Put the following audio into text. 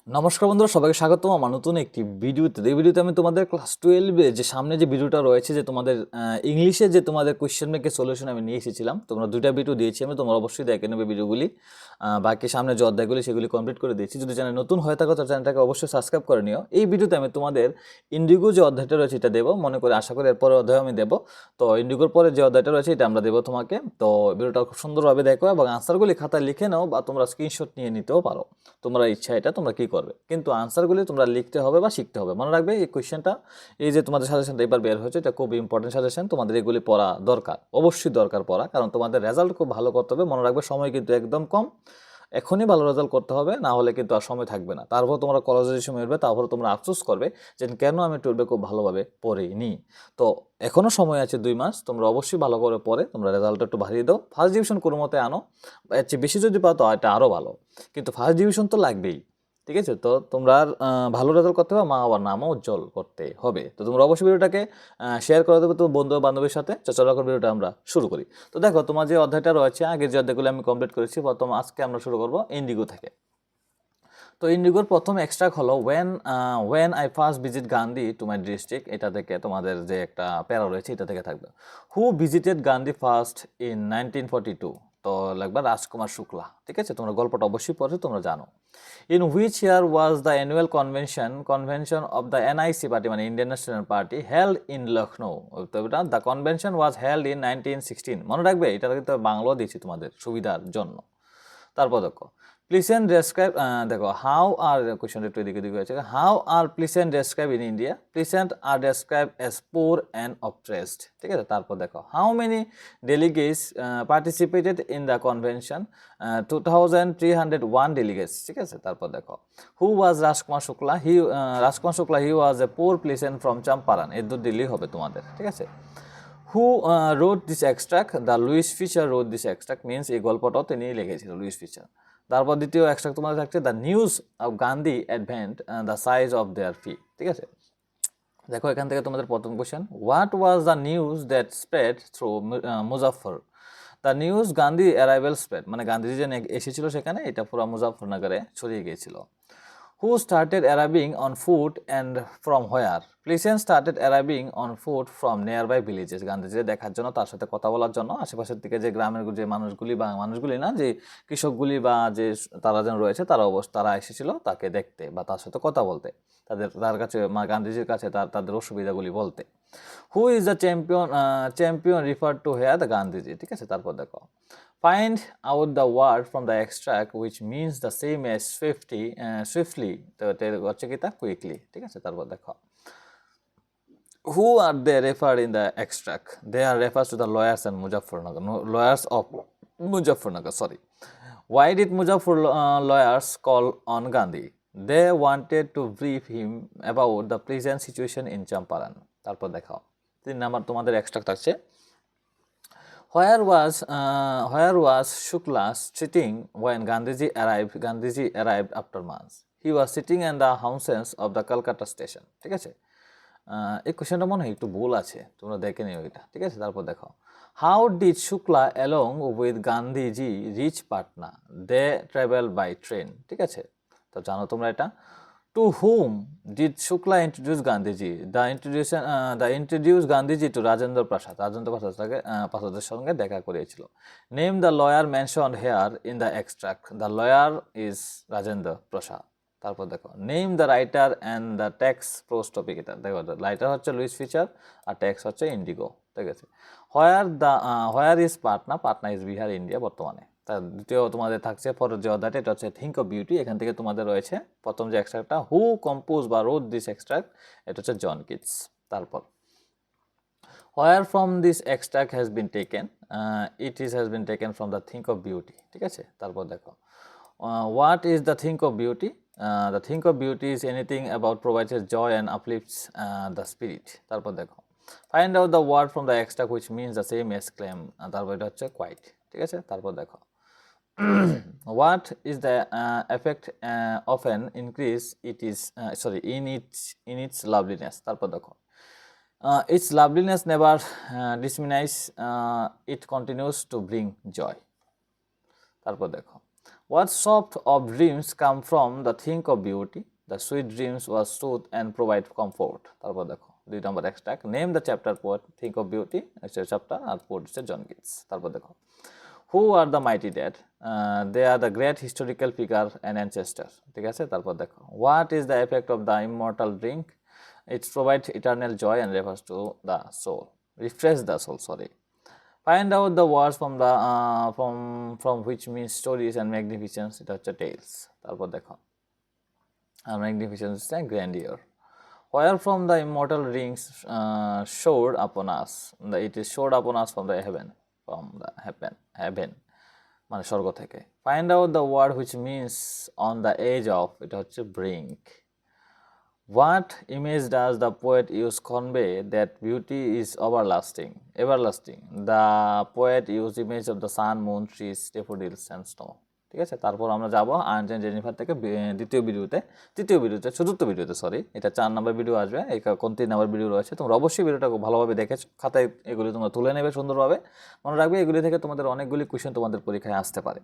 নমস্কার বন্ধুরা, সবাইকে স্বাগতম আমার নতুন একটি ভিডিওতে। এই ভিডিওতে আমি তোমাদের ক্লাস 12 যে সামনে যে ভিডিওটা রয়েছে, যে তোমাদের ইংলিশে যে তোমাদের কোয়েশ্চেন ব্যাংকের সলিউশন আমি নিয়ে এসেছিলাম, তোমরা দুইটা ভিডিও দিয়েছি আমি, তোমরা অবশ্যই দেখে নেবে ভিডিওগুলি। বাকি সামনে যে অধ্যায়গুলি সেগুলি কমপ্লিট করে দিয়েছি। যদি চ্যানেল নতুন হয়ে থাকো তার চ্যানেলটাকে অবশ্যই সাবস্ক্রাইব করে নিও। এই ভিডিওতে আমি তোমাদের ইন্ডিগো যে অধ্যায়টা রয়েছে এটা দেবো, মনে করে আশা করি এরপরে অধ্যায় আমি দেবো। তো ইন্ডিগোর পরে যে অধ্যায়টা রয়েছে এটা আমরা দেবো তোমাকে। তো ভিডিওটা খুব সুন্দরভাবে দেখো এবং আনসারগুলি খাতায় লিখে নাও, বা তোমরা স্ক্রিনশট নিয়ে নিতেও পারো। তোমরা ইচ্ছা এটা তোমরা কি করবে, কিন্তু আনসারগুলি তোমরা লিখতে হবে বা শিখতে হবে। মনে রাখবে এই কোয়েশ্চেনটা, এই যে তোমাদের সাজেশনটা এবার বের হয়েছে, এটা খুব ইম্পর্টেন্ট সাজেশন। তোমাদের এগুলি পড়া দরকার, অবশ্যই দরকার পড়া, কারণ তোমাদের রেজাল্ট খুব ভালো করতে হবে। মনে রাখবে সময় কিন্তু একদম কম, এখনই ভালো রেজাল্ট করতে হবে, না হলে কিন্তু আর সময় থাকবে না। তারপর তোমরা কলেজের সময় উঠবে, তারপর তোমরা আফসোস করবে যে কেন আমি টুয়েলভে খুব ভালোভাবে পড়িনি। তো এখনও সময় আছে 2 মাস, তোমরা অবশ্যই ভালো করে পড়ে তোমরা রেজাল্টটা একটু বাড়িয়ে দাও। ফার্স্ট ডিভিশন কোনো মতে আনো, এর চেয়ে বেশি যদি পাও তো এটা আরও ভালো, কিন্তু ফার্স্ট ডিভিশন তো লাগবেই। ঠিক আছে, তো তোমরা ভালো রেজাল্ট করতে হবে, মা বাবার নামও উজ্জ্বল করতে হবে। তো তোমরা অবশ্যই ভিডিওটাকে শেয়ার করে দেবে তো বন্ধু বান্ধবের সাথে। চলো এখন ভিডিওটা আমরা শুরু করি। তো দেখো, তোমার যে অধ্যায়টা রয়েছে, আগের যে অধ্যায়গুলো আমি কমপ্লিট করেছি, প্রথম আজকে আমরা শুরু করব ইন্ডিগো থেকে। তো ইন্ডিগোর প্রথম এক্সট্রাক্ট হলো when I first visit Gandhi to my district. এটা থেকে তোমাদের যে একটা প্যারা রয়েছে এটা থেকে থাকবে। হু ভিজিটেড গান্ধী ফার্স্ট ইন 1942। তো লাগবে রাজকুমার শুক্লা। ঠিক আছে, তোমরা গল্পটা অবশ্যই পড়ছো, তোমরা জানো। In which year was the annual convention of the NIC party, মানে Indian national party, held in Lucknow. তো এটা the convention was held in 1916। মনে রাখবে, এটা কিন্তু বাংলাও দিয়েছি তোমাদের সুবিধার জন্য। তারপর দেখো, প্লিসেন্ট ডেসক্রাইব, দেখো হাউ আর কোয়েশ্চনটা একটু এদিকে দিকে হয়েছে। How are peasant describe in India? Peasant are describe as poor and oppressed. ঠিক আছে, তারপর দেখো, how many delegates participated in the convention? 2301 delegates. ঠিক আছে, তারপর দেখো, who was Rajkumar Shukla? Rajkumar Shukla he was a poor peasant from Champaran. এর দূর দিল্লি হবে তোমাদের। ঠিক আছে, who wrote this extract? The Louis Fischer wrote this extract, means এই গল্পটাও তিনি লিখেছিল লুইস ফিচার। তারপর দ্বিতীয় এক্সট্রাক্ট তোমাদের থাকছে, the news of Gandhi advent the size of their fee. ঠিক আছে, দেখো এখান থেকে তোমাদের প্রথম question, what was the news that spread through Muzaffar? The news Gandhi arrival spread, মানে গান্ধীজি যে এসেছিল সেখানে, এটা পুরো মুজাফরনগরে ছড়িয়ে গিয়েছিল। Who started arriving on foot and from where? Pleasant started arriving on foot from nearby villages. গান্ধীজিকে দেখার জন্য, তার সাথে কথা বলার জন্য আশেপাশের দিকে যে গ্রামের যে মানুষগুলি, বা মানুষগুলি না, যে কৃষকগুলি বা যে তারা যেন রয়েছে, তারা এসেছিল তাকে দেখতে বা তার সাথে কথা বলতে, তার কাছে গান্ধীজির কাছে তাদের অসুবিধাগুলি বলতে। Who is the champion refer to here? The Gandhiji. ঠিক আছে, তারপর দেখো, find out the word from the extract which means the same as swiftly, তো এটা হচ্ছে কি তা কুইকলি। ঠিক আছে, তারপর দেখো, who are they refer in the extract? They are refers to the lawyers and Muzaffarnagar, no, lawyers of Muzaffarnagar, sorry. Why did Muzaffar lawyers call on Gandhi? They wanted to brief him about the present situation in Champaran. তারপর দেখো, 3 number তোমাদের extract আছে, where was Shukla sitting when Gandhiji arrived? Gandhiji arrived after months. He was sitting in the houses of the Calcutta station. ঠিক আছে, এই কোশ্চেনটা মনে হয় একটু ভুল আছে, তোমরা দেখে নিও এটা। ঠিক আছে, তারপর দেখো, how did Shukla along with Gandhiji reach Patna? They travel by train. ঠিক আছে, তো জানো তোমরা এটা। To whom did Shukla introduce Gandhiji? The introduced Gandhiji to Rajendra Prasad. Rajendra Prasadের সঙ্গে দেখা করিয়েছিল। Name the lawyer mentioned here in the extract. The lawyer is Rajendra Prasad. তারপর দেখো, name the writer and the text pros topic. এটা দেখো, writer হচ্ছে Luis feature আর text হচ্ছে Indigo. ঠিক আছে, where is Patna? Patna is Bihar, India বর্তমানে। তার দ্বিতীয় তোমাদের থাকছে পরের যে অধ্যায়টা, এটা হচ্ছে থিঙ্ক অফ বিউটি। এখান থেকে তোমাদের রয়েছে প্রথম যে এক্সট্রাক্টটা, হু কম্পোজ বা রোড দিস এক্সট্রাক্ট? এটা হচ্ছে জন কিটস। তারপর, where from this extract has been taken? It has been taken from the thing of beauty. ঠিক আছে, তারপর দেখো, what is the thing of beauty? The thing of beauty is anything about provides joy and uplifts the spirit. তারপর দেখো, find out the word from the extract which means the same as claim. তারপর এটা হচ্ছে quite. ঠিক আছে, তারপর দেখো, what is the effect of an increase in its loveliness? তারপর দেখো, its loveliness never diminishes, it continues to bring joy. তারপর দেখো, What sort of dreams come from the think of beauty? The sweet dreams was soothe and provide comfort. তারপর দেখো 2 নম্বর extract. Name the chapter poet think of beauty. It's a chapter R poet হচ্ছে জন গিটস। তারপর দেখো Who are the mighty dead? They are the great historical figure and ancestor. ঠিক আছে তারপর দেখো What is the effect of the immortal drink? It provides eternal joy and refers to the soul. Refresh the soul, sorry. Find out the words from the from which means stories and magnificence. এটা হচ্ছে tales. তারপর দেখো আর magnificence is grandeur. Where from the immortal rings showed upon us. It is showed upon us from the heaven. From the heaven মানে স্বর্গ থেকে। Find out the word which means on the edge of. এটা হচ্ছে brink. What image does the poet use convey that beauty is everlasting? Everlasting. The poet used image of the sun, moon, trees, daffodils and snow. ঠিক আছে তারপর আমরা যাব Ernst and Jennifer থেকে তৃতীয় ভিডিওতে চতুর্থ ভিডিওতে সরি এটা 4 নম্বর ভিডিও আসবে এই কোন 3 নম্বর ভিডিও রয়েছে তোমরা অবশ্যই ভিডিওটা খুব ভালোভাবে দেখে খাতায় এগুলি তোমরা তুলে নেবে সুন্দরভাবে মনে রাখবে এগুলি থেকে তোমাদের অনেকগুলি কোশ্চেন তোমাদের পরীক্ষায় আসতে পারে।